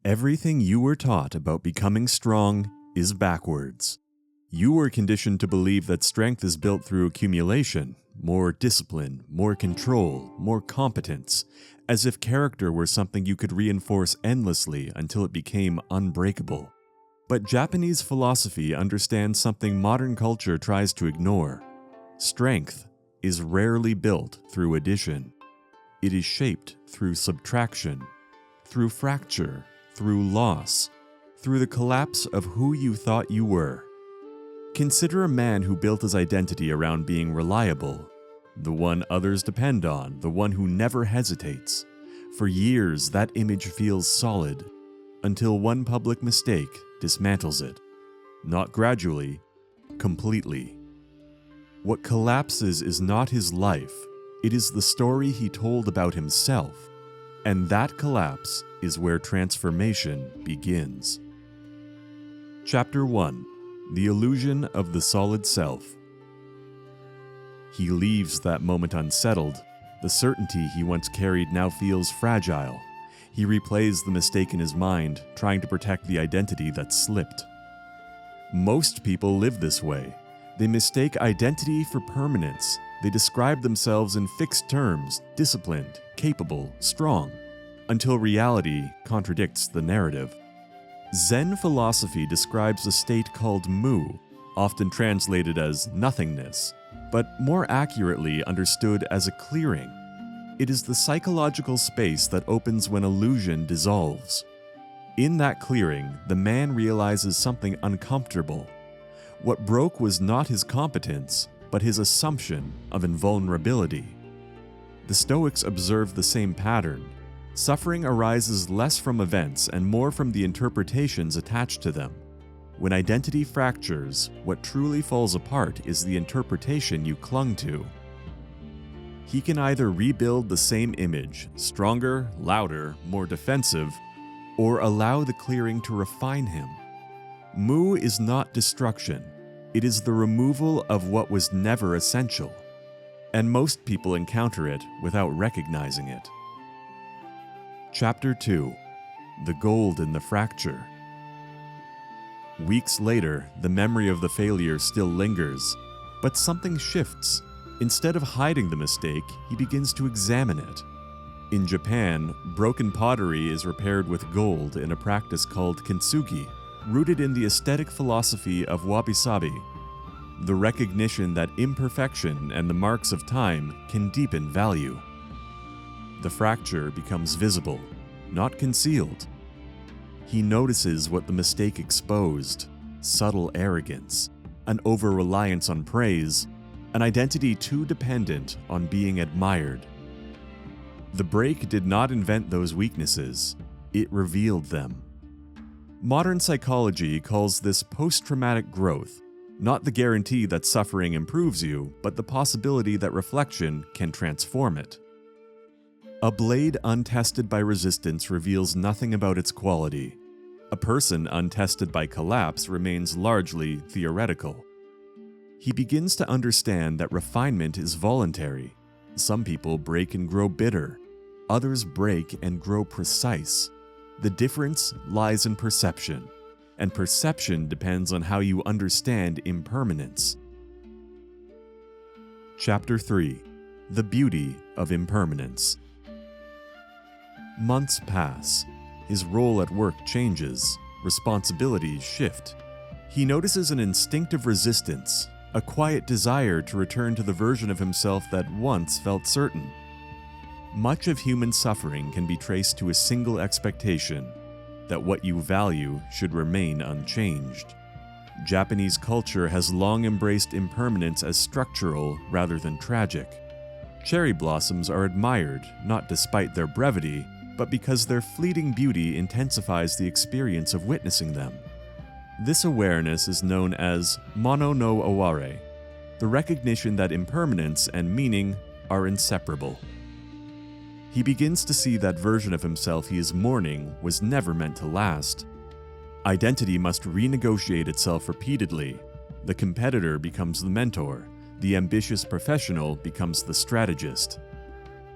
Everything you were taught about becoming strong is backwards. You were conditioned to believe that strength is built through accumulation, more discipline, more control, more competence, as if character were something you could reinforce endlessly until it became unbreakable. But Japanese philosophy understands something modern culture tries to ignore. Strength is rarely built through addition. It is shaped through subtraction, through fracture, through loss, through the collapse of who you thought you were. Consider a man who built his identity around being reliable, the one others depend on, the one who never hesitates. For years, that image feels solid, until one public mistake dismantles it. Not gradually, completely. What collapses is not his life, it is the story he told about himself. And that collapse is where transformation begins. Chapter 1. The Illusion of the Solid Self. He leaves that moment unsettled. The certainty he once carried now feels fragile. He replays the mistake in his mind, trying to protect the identity that slipped. Most people live this way. They mistake identity for permanence. They describe themselves in fixed terms, disciplined, capable, strong, until reality contradicts the narrative. Zen philosophy describes a state called mu, often translated as nothingness, but more accurately understood as a clearing. It is the psychological space that opens when illusion dissolves. In that clearing, the man realizes something uncomfortable. What broke was not his competence, but his assumption of invulnerability. The Stoics observed the same pattern. Suffering arises less from events and more from the interpretations attached to them. When identity fractures, what truly falls apart is the interpretation you clung to. He can either rebuild the same image, stronger, louder, more defensive, or allow the clearing to refine him. Mu is not destruction. It is the removal of what was never essential. And most people encounter it without recognizing it. Chapter 2. The Gold in the Fracture. Weeks later, the memory of the failure still lingers, but something shifts. Instead of hiding the mistake, he begins to examine it. In Japan, broken pottery is repaired with gold in a practice called kintsugi, rooted in the aesthetic philosophy of wabi-sabi. The recognition that imperfection and the marks of time can deepen value. The fracture becomes visible, not concealed. He notices what the mistake exposed: subtle arrogance, an over-reliance on praise, an identity too dependent on being admired. The break did not invent those weaknesses, it revealed them. Modern psychology calls this post-traumatic growth, not the guarantee that suffering improves you, but the possibility that reflection can transform it. A blade untested by resistance reveals nothing about its quality. A person untested by collapse remains largely theoretical. He begins to understand that refinement is voluntary. Some people break and grow bitter. Others break and grow precise. The difference lies in perception, and perception depends on how you understand impermanence. Chapter 3. The Beauty of Impermanence. Months pass. His role at work changes. Responsibilities shift. He notices an instinctive resistance, a quiet desire to return to the version of himself that once felt certain. Much of human suffering can be traced to a single expectation, that what you value should remain unchanged. Japanese culture has long embraced impermanence as structural rather than tragic. Cherry blossoms are admired, not despite their brevity, but because their fleeting beauty intensifies the experience of witnessing them. This awareness is known as mono no aware, the recognition that impermanence and meaning are inseparable. He begins to see that version of himself he is mourning was never meant to last. Identity must renegotiate itself repeatedly. The competitor becomes the mentor. The ambitious professional becomes the strategist.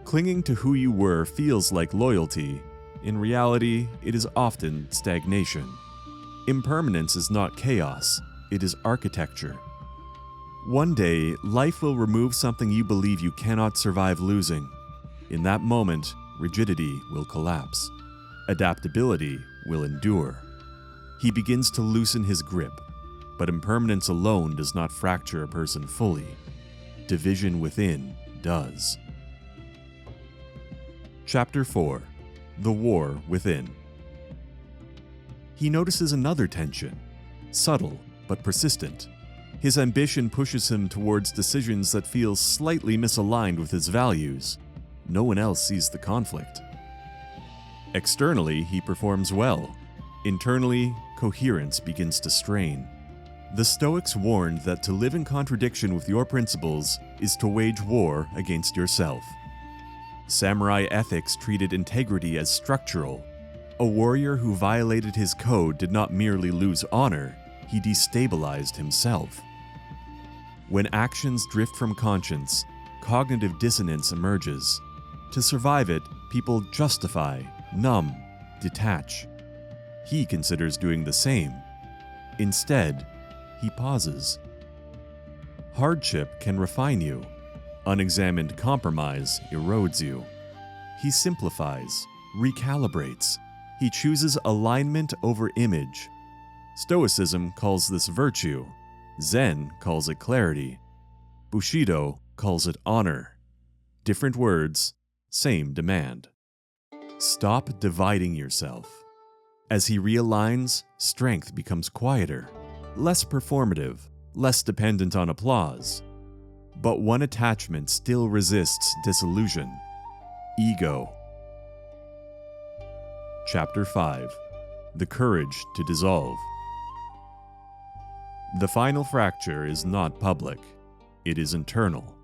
Clinging to who you were feels like loyalty, In reality, it is often stagnation. Impermanence is not chaos, it is architecture. One day, life will remove something you believe you cannot survive losing. In that moment, rigidity will collapse. Adaptability will endure. He begins to loosen his grip, but impermanence alone does not fracture a person fully. Division within does. Chapter 4. The War Within. He notices another tension, subtle but persistent. His ambition pushes him towards decisions that feel slightly misaligned with his values. No one else sees the conflict. Externally, he performs well. Internally, coherence begins to strain. The Stoics warned that to live in contradiction with your principles is to wage war against yourself. Samurai ethics treated integrity as structural. A warrior who violated his code did not merely lose honor, he destabilized himself. When actions drift from conscience, cognitive dissonance emerges. To survive it, people justify, numb, detach. He considers doing the same. Instead, he pauses. Hardship can refine you. Unexamined compromise erodes you. He simplifies, recalibrates. He chooses alignment over image. Stoicism calls this virtue. Zen calls it clarity. Bushido calls it honor. Different words, same demand. Stop dividing yourself. As he realigns, strength becomes quieter, less performative, less dependent on applause. But one attachment still resists disillusion: ego. Chapter 5. The Courage to Dissolve. The final fracture is not public. It is internal.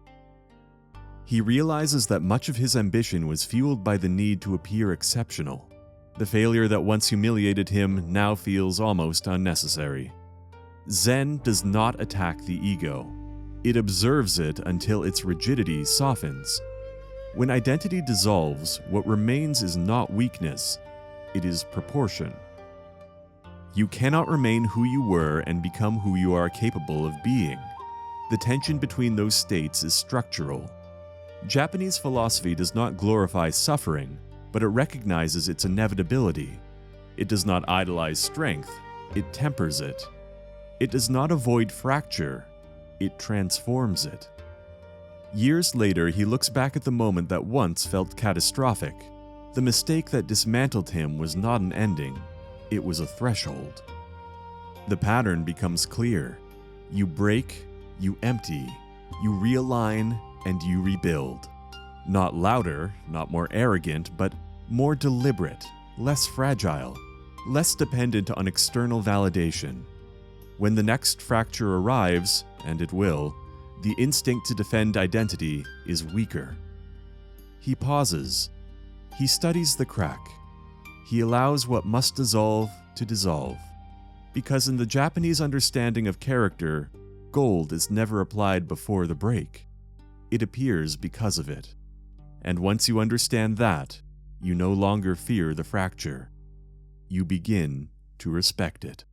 He realizes that much of his ambition was fueled by the need to appear exceptional. The failure that once humiliated him now feels almost unnecessary. Zen does not attack the ego. It observes it until its rigidity softens. When identity dissolves, what remains is not weakness, it is proportion. You cannot remain who you were and become who you are capable of being. The tension between those states is structural. Japanese philosophy does not glorify suffering, but it recognizes its inevitability. It does not idolize strength, it tempers it. It does not avoid fracture, it transforms it. Years later, he looks back at the moment that once felt catastrophic. The mistake that dismantled him was not an ending, it was a threshold. The pattern becomes clear. You break, you empty, you realign, and you rebuild. Not louder, not more arrogant, but more deliberate, less fragile, less dependent on external validation. When the next fracture arrives, and it will, the instinct to defend identity is weaker. He pauses. He studies the crack. He allows what must dissolve to dissolve. Because in the Japanese understanding of character, gold is never applied before the break. It appears because of it. And once you understand that, you no longer fear the fracture. You begin to respect it.